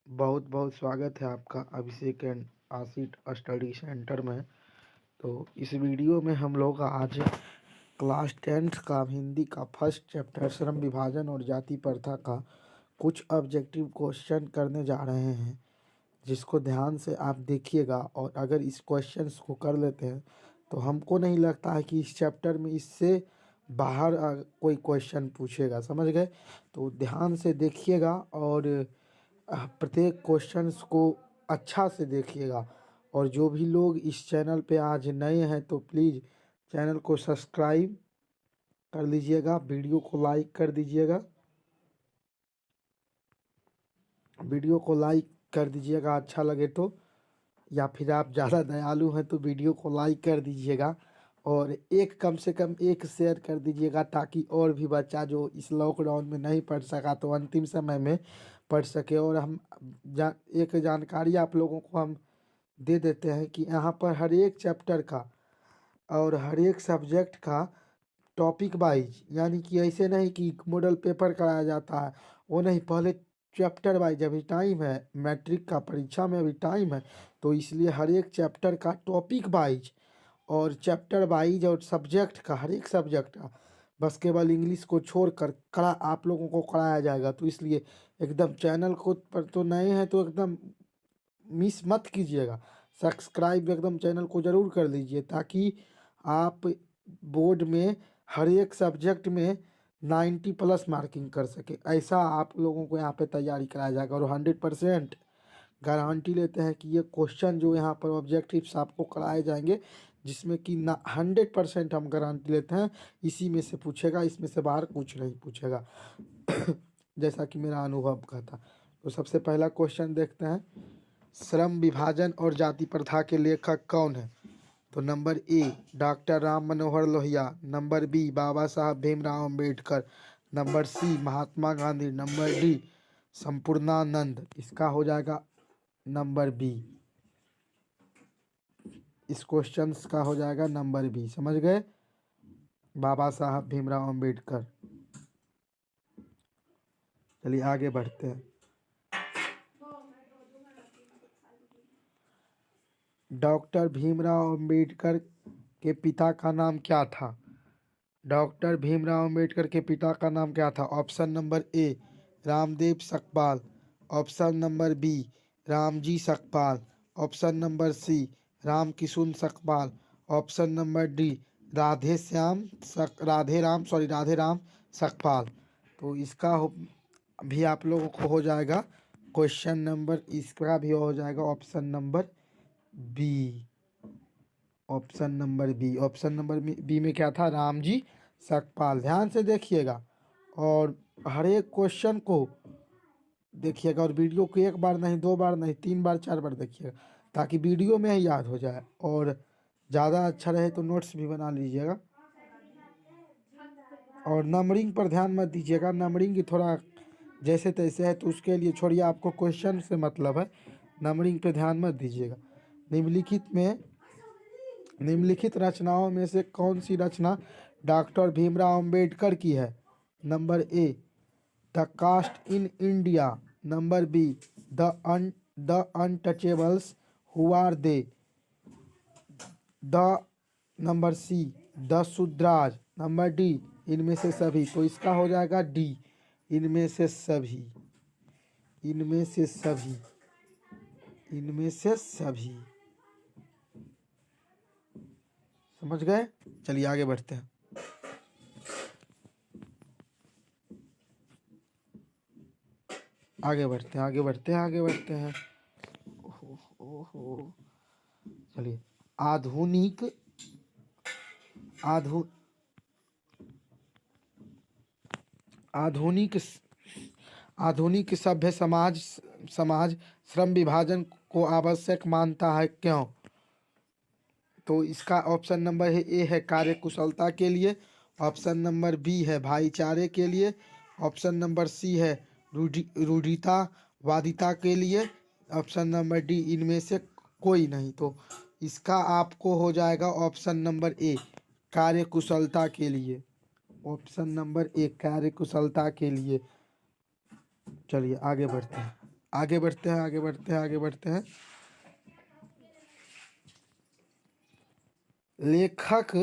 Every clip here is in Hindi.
बहुत बहुत स्वागत है आपका अभिषेक एंड आसिट स्टडी सेंटर में। तो इस वीडियो में हम लोग आज क्लास 10th का हिंदी का फर्स्ट चैप्टर श्रम विभाजन और जाति प्रथा का कुछ ऑब्जेक्टिव क्वेश्चन करने जा रहे हैं, जिसको ध्यान से आप देखिएगा। और अगर इस क्वेश्चंस को कर लेते हैं तो हमको नहीं लगता है कि इस चैप्टर में इससे बाहर कोई क्वेश्चन पूछेगा, समझ गए। तो ध्यान से देखिएगा और प्रत्येक क्वेश्चंस को अच्छा से देखिएगा। और जो भी लोग इस चैनल पे आज नए हैं तो प्लीज़ चैनल को सब्सक्राइब कर लीजिएगा, वीडियो को लाइक कर दीजिएगा, वीडियो को लाइक कर दीजिएगा अच्छा लगे तो, या फिर आप ज़्यादा दयालु हैं तो वीडियो को लाइक कर दीजिएगा और कम से कम एक शेयर कर दीजिएगा, ताकि और भी बच्चा जो इस लॉकडाउन में नहीं पढ़ सका तो अंतिम समय में पढ़ सके। और हम एक जानकारी आप लोगों को हम दे देते हैं कि यहाँ पर हर एक चैप्टर का और हर एक सब्जेक्ट का टॉपिक वाइज, यानी कि ऐसे नहीं कि मॉडल पेपर कराया जाता है, वो नहीं, पहले चैप्टर वाइज। अभी टाइम है, मैट्रिक का परीक्षा में अभी टाइम है, तो इसलिए हर एक चैप्टर का टॉपिक वाइज और चैप्टर वाइज और सब्जेक्ट का, हर एक सब्जेक्ट का, बस केवल इंग्लिश को छोड़कर करा आप लोगों को कराया जाएगा। तो इसलिए एकदम चैनल को पर तो नए हैं तो एकदम मिस मत कीजिएगा, सब्सक्राइब एकदम चैनल को ज़रूर कर लीजिए, ताकि आप बोर्ड में हर एक सब्जेक्ट में 90+ मार्किंग कर सके। ऐसा आप लोगों को यहाँ पे तैयारी कराया जाएगा और 100% गारंटी लेते हैं कि ये क्वेश्चन जो यहाँ पर ऑब्जेक्टिव्स आपको कराए जाएंगे, जिसमें कि ना 100% हम गारंटी लेते हैं इसी में से पूछेगा, इसमें से बाहर कुछ नहीं पूछेगा जैसा कि मेरा अनुभव का था। तो सबसे पहला क्वेश्चन देखते हैं, श्रम विभाजन और जाति प्रथा के लेखक कौन है? तो number A doctor Ram Manohar Lohia, number B Baba Sahab Bhimrao Ambedkar, number C Mahatma Gandhi, number D Sampurnanand. इसका हो जाएगा नंबर बी, इस क्वेश्चन का हो जाएगा नंबर बी, समझ गए, बाबा साहब भीमराव अम्बेडकर। चलिए आगे बढ़ते हैं। डॉक्टर भीमराव अम्बेडकर के पिता का नाम क्या था? डॉक्टर भीमराव अम्बेडकर के पिता का नाम क्या था? Option number A Ramdev Sakpal, option number B Ramji Sakpal, option number C Ramkishun Sakpal, option number D Radhe Ram Sakpal. तो इसका भी आप लोगों को हो जाएगा क्वेश्चन नंबर, इसका भी हो जाएगा option number B. Option number B, option number B में क्या था? रामजी सकपाल। ध्यान से देखिएगा और हर एक क्वेश्चन को देखिएगा, और वीडियो को एक बार नहीं, 2 बार नहीं, 3 बार 4 बार देखिएगा, ताकि वीडियो में ही याद हो जाए। और ज़्यादा अच्छा रहे तो नोट्स भी बना लीजिएगा। और नंबरिंग पर ध्यान मत दीजिएगा, नंबरिंग थोड़ा जैसे तैसे है, तो उसके लिए छोड़िए, आपको क्वेश्चन से मतलब है, नंबरिंग पे ध्यान मत दीजिएगा। निम्नलिखित रचनाओं में से कौन सी रचना डॉक्टर भीमराव अम्बेडकर की है? Number A the caste in India, number B the untouchables who are they, the number C the Shudras, number D इनमें से सभी। तो इसका हो जाएगा डी, इनमें से सभी, इनमें से सभी, इनमें से सभी, समझ गए। चलिए आगे बढ़ते हैं। आगे बढ़ते हैं, आगे बढ़ते हैं, आगे बढ़ते हैं। ओहो, चलिए आधुनिक आधुनिक सभ्य समाज श्रम विभाजन को आवश्यक मानता है, क्यों? तो इसका ऑप्शन नंबर ए है कार्य कुशलता के लिए, ऑप्शन नंबर बी है भाईचारे के लिए, ऑप्शन नंबर सी है रूढ़ितावादिता के लिए, ऑप्शन नंबर डी इनमें से कोई नहीं। तो इसका आपको हो जाएगा ऑप्शन नंबर ए कार्य कुशलता के लिए, ऑप्शन नंबर ए कार्य कुशलता के लिए। चलिए आगे बढ़ते हैं। आगे बढ़ते हैं, आगे बढ़ते हैं, आगे बढ़ते हैं। लेखक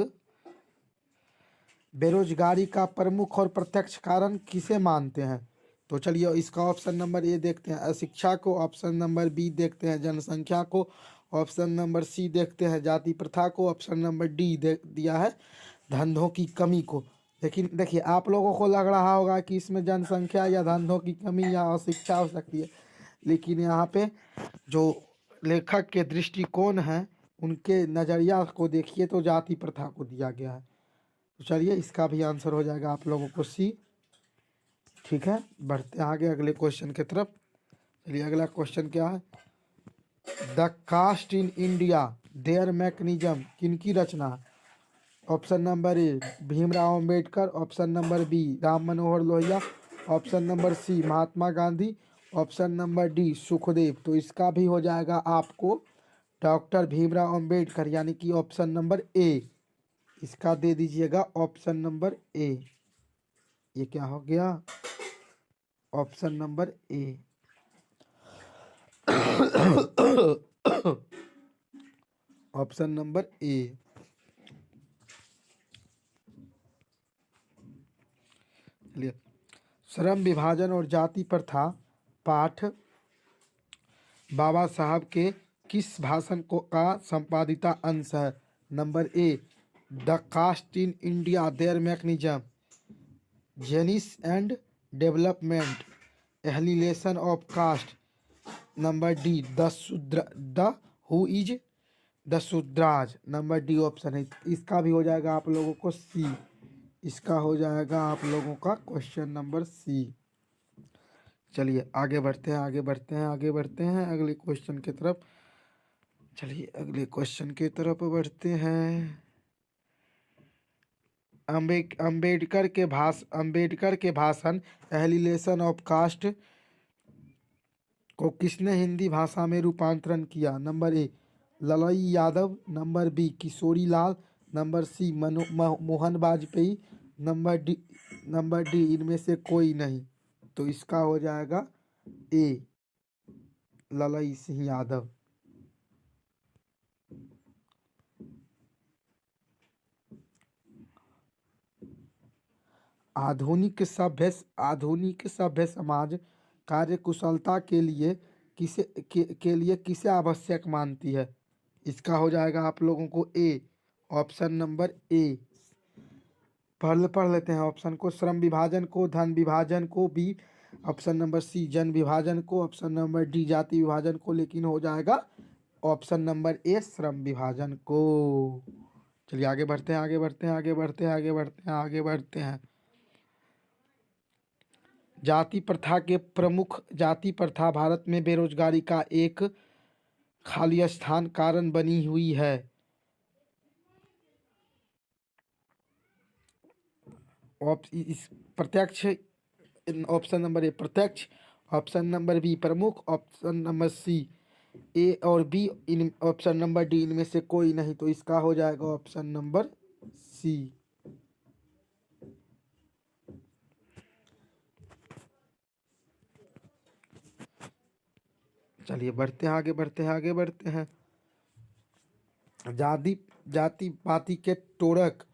बेरोजगारी का प्रमुख और प्रत्यक्ष कारण किसे मानते हैं? तो चलिए इसका ऑप्शन नंबर ए देखते हैं, अशिक्षा को। ऑप्शन नंबर बी देखते हैं, जनसंख्या को। ऑप्शन नंबर सी देखते हैं, जाति प्रथा को। ऑप्शन नंबर डी दिया है, धंधों की कमी को। लेकिन देखिए, आप लोगों को लग रहा होगा कि इसमें जनसंख्या या धंधों की कमी या अशिक्षा हो सकती है, लेकिन यहाँ पे जो लेखक के दृष्टिकोण हैं, उनके नज़रिया को देखिए तो जाति प्रथा को दिया गया है। तो चलिए इसका भी आंसर हो जाएगा आप लोगों को सी। ठीक है, बढ़ते हैं आगे अगले क्वेश्चन की तरफ। चलिए अगला क्वेश्चन क्या है? The caste in India their mechanism किनकी रचना है? Option number A Bhimrao Ambedkar. Option number B Ram Manohar Lohia. Option number C Mahatma Gandhi. Option number D Sukhdev. तो इसका भी हो जाएगा आपको डॉक्टर भीमराव अंबेडकर, यानी कि ऑप्शन नंबर ए। इसका दे दीजिएगा ऑप्शन नंबर ए। ये क्या हो गया? ऑप्शन नंबर ए। ऑप्शन नंबर ए। चलिए, श्रम विभाजन और जाति प्रथा पाठ बाबा साहब के किस भाषण को का संपादिता अंश है? Number A the caste in India their mechanism, genesis and development, annihilation of caste. Number D the who is the Shudras. Number D option है। इसका भी हो जाएगा आप लोगों को सी। इसका हो जाएगा आप लोगों का क्वेश्चन नंबर सी। चलिए आगे बढ़ते हैं, आगे बढ़ते हैं, आगे बढ़ते हैं अगले क्वेश्चन की तरफ। चलिए अगले क्वेश्चन की तरफ बढ़ते हैं। अंबेडकर के भाषण एहलिलेशन ऑफ कास्ट को किसने हिंदी भाषा में रूपांतरण किया? Number A Lalai Yadav. Number B Kishori Lal. Number C Mohan Vajpayee. Number D इनमें से कोई नहीं। तो इसका हो जाएगा ए ललई सिंह यादव। आधुनिक सभ्य समाज कार्यकुशलता के लिए किसे आवश्यक मानती है? इसका हो जाएगा आप लोगों को ए ऑप्शन नंबर ए। पढ़ लेते हैं ऑप्शन को। श्रम विभाजन को, धन विभाजन को। बी ऑप्शन नंबर सी जन विभाजन को। ऑप्शन नंबर डी जाति विभाजन को। लेकिन हो जाएगा ऑप्शन नंबर ए श्रम विभाजन को। चलिए आगे बढ़ते हैं, आगे बढ़ते हैं, आगे बढ़ते हैं, आगे बढ़ते हैं, आगे बढ़ते हैं। जाति प्रथा भारत में बेरोजगारी का एक खाली स्थान कारण बनी हुई है। प्रत्यक्ष ऑप्शन नंबर ए प्रत्यक्ष। ऑप्शन नंबर बी प्रमुख। ऑप्शन नंबर सी ए और बी। इन ऑप्शन नंबर डी इनमें से कोई नहीं। तो इसका हो जाएगा ऑप्शन नंबर सी। चलिए बढ़ते हैं, आगे बढ़ते हैं, आगे बढ़ते हैं। जाति पाति के तोड़क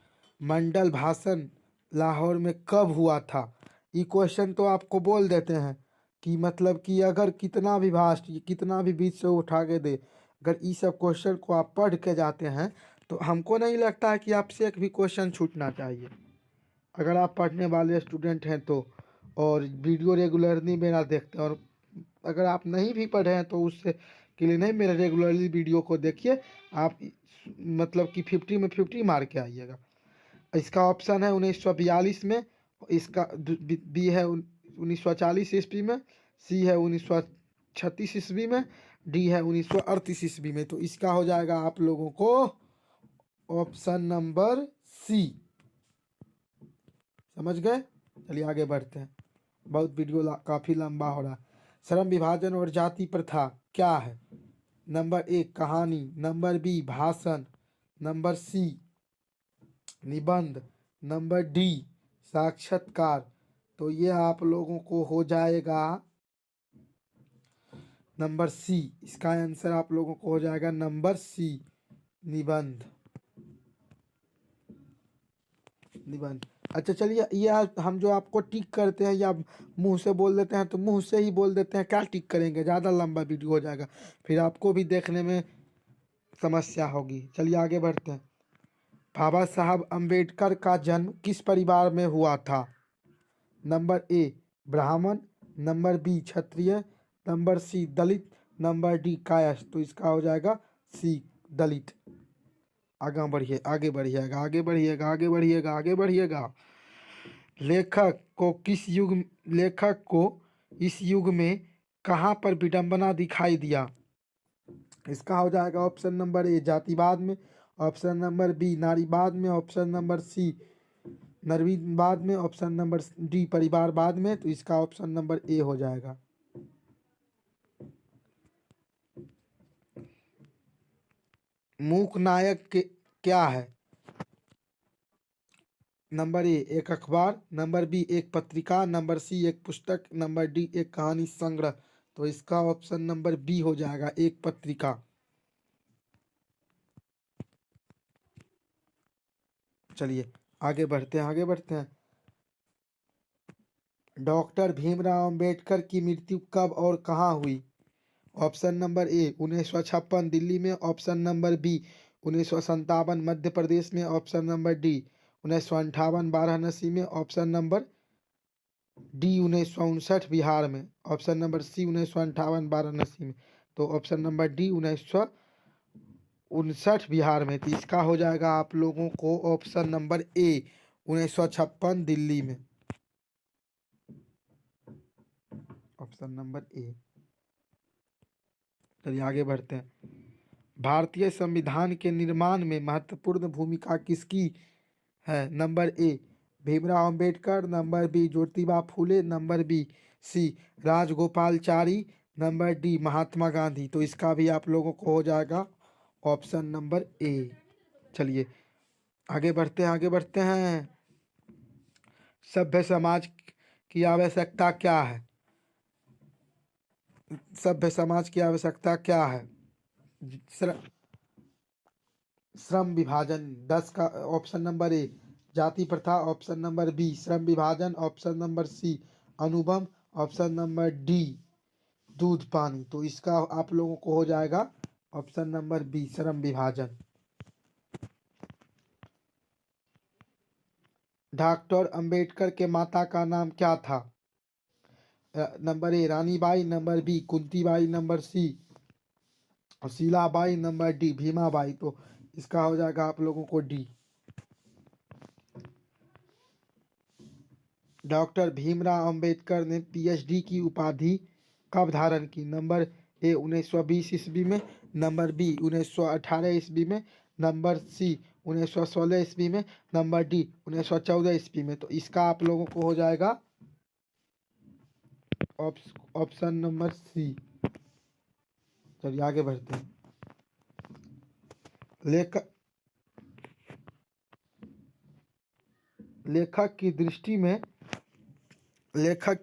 मंडल भाषण लाहौर में कब हुआ था? ये क्वेश्चन तो आपको बोल देते हैं कि मतलब कि अगर कितना भी कितना भी बीच से उठा के दे, अगर ये सब क्वेश्चन को आप पढ़ के जाते हैं तो हमको नहीं लगता है कि आपसे एक भी क्वेश्चन छूटना चाहिए, अगर आप पढ़ने वाले स्टूडेंट हैं तो। और वीडियो रेगुलरली मेरा देखते हैं, और अगर आप नहीं भी पढ़े हैं तो उससे के लिए नहीं, मेरे रेगुलरली वीडियो को देखिए आप, मतलब कि 50 में 50 मार के आइएगा। इसका ऑप्शन है 1942 में। इसका बी है 1940 ईस्वी में। सी है 1936 ईस्वी में। डी है 1938 ईस्वी में। तो इसका हो जाएगा आप लोगों को ऑप्शन नंबर सी। समझ गए? चलिए आगे बढ़ते हैं, बहुत वीडियो काफ़ी लंबा हो रहा है। श्रम विभाजन और जाति प्रथा क्या है? नंबर ए कहानी। नंबर बी भाषण। नंबर सी निबंध। नंबर डी साक्षात्कार। तो ये आप लोगों को हो जाएगा नंबर सी, इसका आंसर आप लोगों को हो जाएगा नंबर सी, निबंध। निबंध। अच्छा चलिए, ये हम जो आपको टिक करते हैं या मुंह से बोल देते हैं तो मुंह से ही बोल देते हैं, क्या टिक करेंगे, ज़्यादा लंबा वीडियो हो जाएगा, फिर आपको भी देखने में समस्या होगी। चलिए आगे बढ़ते हैं। बाबा साहब अम्बेडकर का जन्म किस परिवार में हुआ था? नंबर ए ब्राह्मण, नंबर बी क्षत्रिय, नंबर सी दलित, नंबर डी कायस्थ। तो इसका हो जाएगा सी, दलित। आगे बढ़िए, आगे बढ़िएगा, आगे बढ़िएगा, आगे बढ़िएगा, आगे बढ़िएगा। लेखक को इस युग में कहाँ पर विडंबना दिखाई दिया? इसका हो जाएगा ऑप्शन नंबर ए जातिवाद में, ऑप्शन नंबर बी नारीवाद में, ऑप्शन नंबर सी नरवीनवाद में, ऑप्शन नंबर डी परिवारवाद में। तो इसका ऑप्शन नंबर ए हो जाएगा। मूक नायक क्या है? नंबर ए एक अखबार, नंबर बी एक पत्रिका, नंबर सी एक पुस्तक, नंबर डी एक कहानी संग्रह। तो इसका ऑप्शन नंबर बी हो जाएगा, एक पत्रिका। चलिए आगे बढ़ते हैं, आगे बढ़ते हैं। डॉक्टर भीमराव अंबेडकर की मृत्यु कब और कहाँ हुई? ऑप्शन नंबर ए 1956 दिल्ली में, option number B 1957 Madhya Pradesh में, ऑप्शन नंबर डी 1958 वाराणसी में, ऑप्शन नंबर डी 1959 बिहार में, ऑप्शन नंबर सी 1958 वाराणसी में। तो ऑप्शन नंबर डी 1959 बिहार में। तो इसका हो जाएगा आप लोगों को ऑप्शन नंबर ए 1956 दिल्ली में, ऑप्शन नंबर ए। चलिए आगे बढ़ते हैं। भारतीय संविधान के निर्माण में महत्वपूर्ण भूमिका किसकी है? Number A Bhimrao Ambedkar, number B Jyotiba Phule, number B C Rajagopalachari, number D Mahatma Gandhi. तो इसका भी आप लोगों को हो जाएगा ऑप्शन नंबर ए। चलिए आगे बढ़ते हैं, आगे बढ़ते हैं। सभ्य समाज की आवश्यकता क्या है? सभ्य समाज की आवश्यकता क्या है? श्रम विभाजन। 10 का ऑप्शन नंबर ए जाति प्रथा, ऑप्शन नंबर बी श्रम विभाजन, ऑप्शन नंबर सी अनुबंध, ऑप्शन नंबर डी दूध पानी। तो इसका आप लोगों को हो जाएगा ऑप्शन नंबर बी श्रम विभाजन। डॉक्टर अंबेडकर के माता का नाम क्या था? Number A Ranibai, number B Kuntibai, number C Sheelabai, number D Bhimabai. तो इसका हो जाएगा आप लोगों को डी। डॉक्टर भीमराव अंबेडकर ने पीएचडी की उपाधि कब धारण की? नंबर ए 1920 ईस्वी में, नंबर बी 1918 ईस्वी में, नंबर सी 1916 ईस्वी में, नंबर डी 1914 ईस्वी में। तो इसका आप लोगों को हो जाएगा ऑप्शन नंबर सी। चलिए आगे बढ़ते हैं। लेखक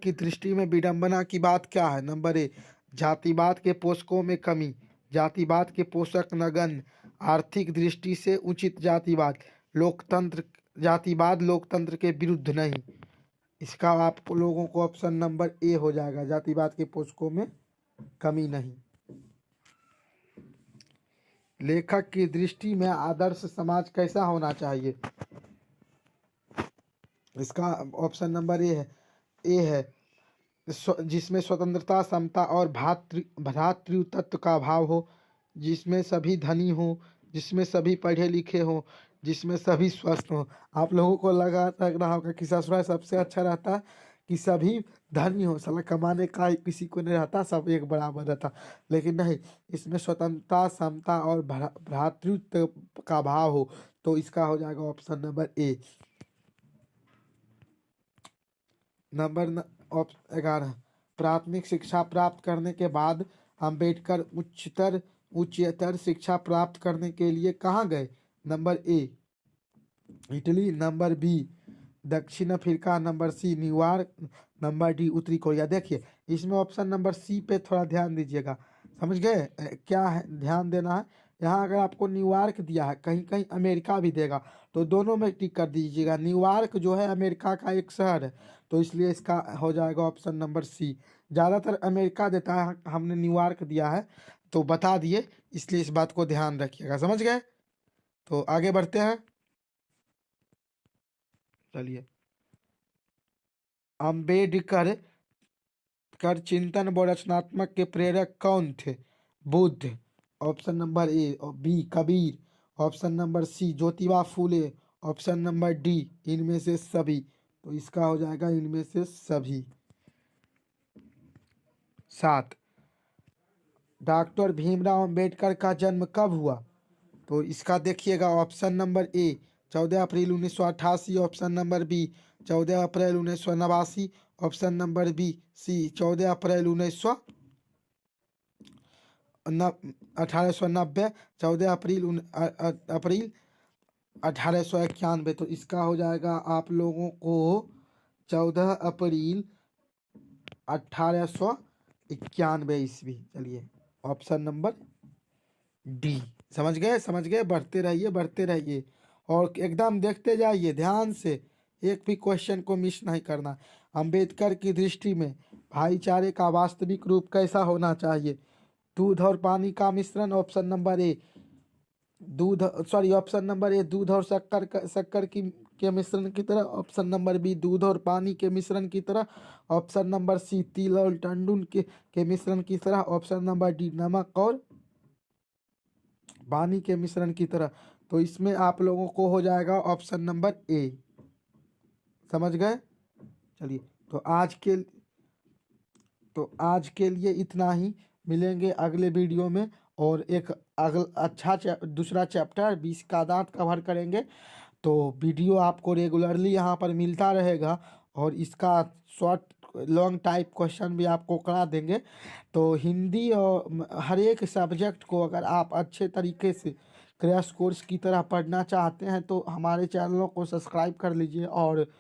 की दृष्टि में विडंबना की बात क्या है? नंबर ए जातिवाद के पोषकों में कमी, जातिवाद के पोषक नगण्य, आर्थिक दृष्टि से उचित जातिवाद, लोकतंत्र जातिवाद लोकतंत्र के विरुद्ध नहीं। इसका आप लोगों को ऑप्शन नंबर ए हो जाएगा, जातिवाद के पोषकों में कमी नहीं। लेखक की दृष्टि में आदर्श समाज कैसा होना चाहिए? इसका ऑप्शन नंबर ए है जिसमें स्वतंत्रता, समता और भ्रातृत्व का भाव हो, जिसमें सभी धनी हो, जिसमें सभी पढ़े लिखे हो, जिसमें सभी स्वस्थ हो। आप लोगों को लग रहा होगा कि ससुराल सबसे अच्छा रहता है कि सभी धनी हो, साला कमाने का किसी को नहीं रहता, सब एक बराबर रहता। लेकिन नहीं, इसमें स्वतंत्रता, समता और भ्रातृत्व का भाव हो। तो इसका हो जाएगा ऑप्शन नंबर ए। नंबर 11 प्राथमिक शिक्षा प्राप्त करने के बाद अंबेडकर उच्चतर शिक्षा प्राप्त करने के लिए कहाँ गए? Number A Italy, number B दक्षिण Africa, number C New York, number D उत्तरी कोरिया। देखिए इसमें ऑप्शन नंबर सी पे थोड़ा ध्यान दीजिएगा, समझ गए? क्या है ध्यान देना है, यहाँ अगर आपको न्यूयॉर्क दिया है, कहीं कहीं अमेरिका भी देगा, तो दोनों में टिक कर दीजिएगा। न्यूयॉर्क जो है अमेरिका का एक शहर है, तो इसलिए इसका हो जाएगा ऑप्शन नंबर सी। ज़्यादातर अमेरिका देता है, हमने न्यूयॉर्क दिया है तो बता दिए, इसलिए इस बात को ध्यान रखिएगा, समझ गए? तो आगे बढ़ते हैं, चलिए। अम्बेडकर कर चिंतन व रचनात्मक के प्रेरक कौन थे? Buddh, option number A. और B Kabir, option number C Jyotiba Phule, option number D इनमें से सभी। तो इसका हो जाएगा इनमें से सभी। 7, डॉक्टर भीमराव अंबेडकर का जन्म कब हुआ? तो इसका देखिएगा option number A 14 April 1988, option number B 14 April 1989, option number B C 14 April 1890, 14 April 1891। तो इसका हो जाएगा आप लोगों को 14 अप्रैल 1891 ईस्वी। चलिए ऑप्शन नंबर डी। समझ गए, समझ गए? बढ़ते रहिए, बढ़ते रहिए और एकदम देखते जाइए ध्यान से, एक भी क्वेश्चन को मिस नहीं करना। अंबेडकर की दृष्टि में भाईचारे का वास्तविक रूप कैसा होना चाहिए? दूध और पानी का मिश्रण, option number A option number ए दूध और शक्कर की के मिश्रण की तरह, ऑप्शन नंबर बी दूध और पानी के मिश्रण की तरह, ऑप्शन नंबर सी तिल और टंडुन के मिश्रण की तरह, ऑप्शन नंबर डी नमक और पानी के मिश्रण की तरह। तो इसमें आप लोगों को हो जाएगा ऑप्शन नंबर ए। समझ गए? चलिए तो आज के लिए इतना ही, मिलेंगे अगले वीडियो में और एक दूसरा चैप्टर 20 का दांत कवर करेंगे। तो वीडियो आपको रेगुलरली यहाँ पर मिलता रहेगा और इसका शॉर्ट लॉन्ग टाइप क्वेश्चन भी आपको करा देंगे। तो हिंदी और हर एक सब्जेक्ट को अगर आप अच्छे तरीके से क्रैश कोर्स की तरह पढ़ना चाहते हैं तो हमारे चैनलों को सब्सक्राइब कर लीजिए। और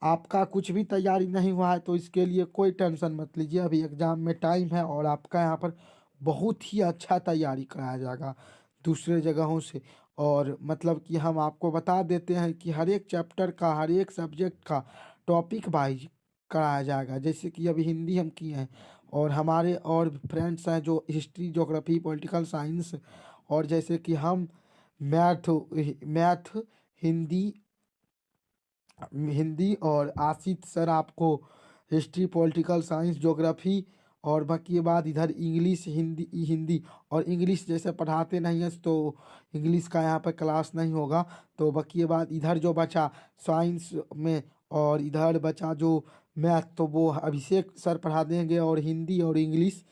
आपका कुछ भी तैयारी नहीं हुआ है तो इसके लिए कोई टेंशन मत लीजिए, अभी एग्ज़ाम में टाइम है और आपका यहाँ पर बहुत ही अच्छा तैयारी कराया जाएगा दूसरे जगहों से। और मतलब कि हम आपको बता देते हैं कि हर एक चैप्टर का, हर एक सब्जेक्ट का टॉपिक वाइज कराया जाएगा। जैसे कि अभी हिंदी हम किए हैं और हमारे और फ्रेंड्स हैं जो हिस्ट्री, ज्योग्राफी, पॉलिटिकल साइंस, और जैसे कि हम मैथ हिंदी हिंदी और आशित सर आपको हिस्ट्री, पॉलिटिकल साइंस, ज्योग्राफी, और बाकी के बाद इधर इंग्लिश, हिंदी और इंग्लिश जैसे पढ़ाते नहीं हैं तो इंग्लिश का यहाँ पर क्लास नहीं होगा। तो बाकी के बाद इधर जो बचा साइंस में और इधर बचा जो मैथ, तो वो अभिषेक सर पढ़ा देंगे। और हिंदी और इंग्लिश,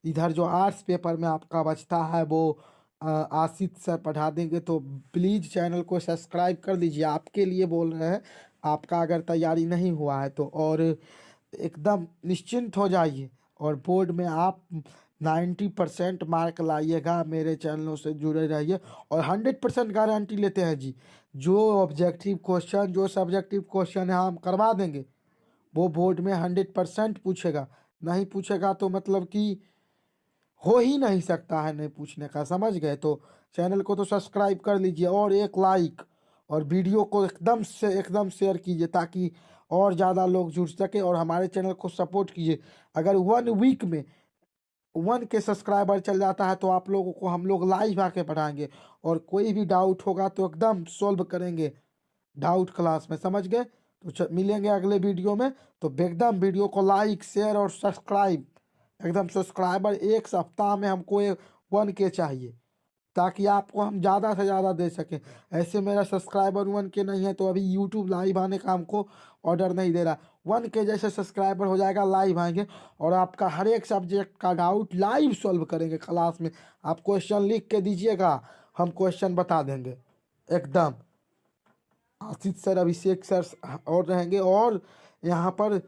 इधर जो आर्ट्स पेपर में आपका बचता है वो आशित सर पढ़ा देंगे। तो प्लीज़ चैनल को सब्सक्राइब कर दीजिए, आपके लिए बोल रहे हैं, आपका अगर तैयारी नहीं हुआ है तो। और एकदम निश्चिंत हो जाइए और बोर्ड में आप 90% मार्क लाइएगा। मेरे चैनलों से जुड़े रहिए और 100% गारंटी लेते हैं जी, जो ऑब्जेक्टिव क्वेश्चन, जो सब्जेक्टिव क्वेश्चन है हम करवा देंगे। वो बोर्ड में 100% पूछेगा, नहीं पूछेगा तो मतलब कि हो ही नहीं सकता है नहीं पूछने का। समझ गए? तो चैनल को तो सब्सक्राइब कर लीजिए और एक लाइक, और वीडियो को एकदम शेयर कीजिए ताकि और ज़्यादा लोग जुड़ सके और हमारे चैनल को सपोर्ट कीजिए। अगर 1 वीक में 1 के सब्सक्राइबर चल जाता है तो आप लोगों को हम लोग लाइव आके पढ़ाएंगे और कोई भी डाउट होगा तो एकदम सॉल्व करेंगे डाउट क्लास में। समझ गए? तो मिलेंगे अगले वीडियो में। तो एकदम वीडियो को लाइक, शेयर और सब्सक्राइब, एकदम सब्सक्राइबर एक सप्ताह में हमको 1 के चाहिए ताकि आपको हम ज़्यादा से ज़्यादा दे सकें। ऐसे मेरा सब्सक्राइबर 1 के नहीं है तो अभी यूट्यूब लाइव आने का हमको ऑर्डर नहीं दे रहा। 1 के जैसे सब्सक्राइबर हो जाएगा, लाइव आएंगे और आपका हर एक सब्जेक्ट का डाउट लाइव सॉल्व करेंगे क्लास में। आप क्वेश्चन लिख के दीजिएगा, हम क्वेश्चन बता देंगे एकदम। आशीष सर, अभिषेक सर और रहेंगे। और यहाँ पर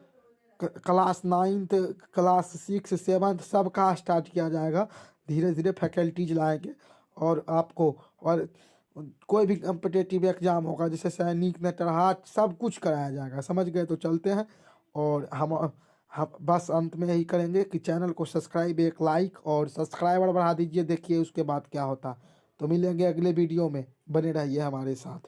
क्लास 9th, क्लास 6, 7 सब का स्टार्ट किया जाएगा। धीरे धीरे फैकल्टीज लाएंगे और आपको, और कोई भी कम्पिटेटिव एग्जाम होगा जैसे सैनिक, नेटरहाट, सब कुछ कराया जाएगा। समझ गए? तो चलते हैं और हम बस अंत में यही करेंगे कि चैनल को सब्सक्राइब, एक लाइक और सब्सक्राइबर बढ़ा दीजिए, देखिए उसके बाद क्या होता। तो मिलेंगे अगले वीडियो में, बने रहिए हमारे साथ।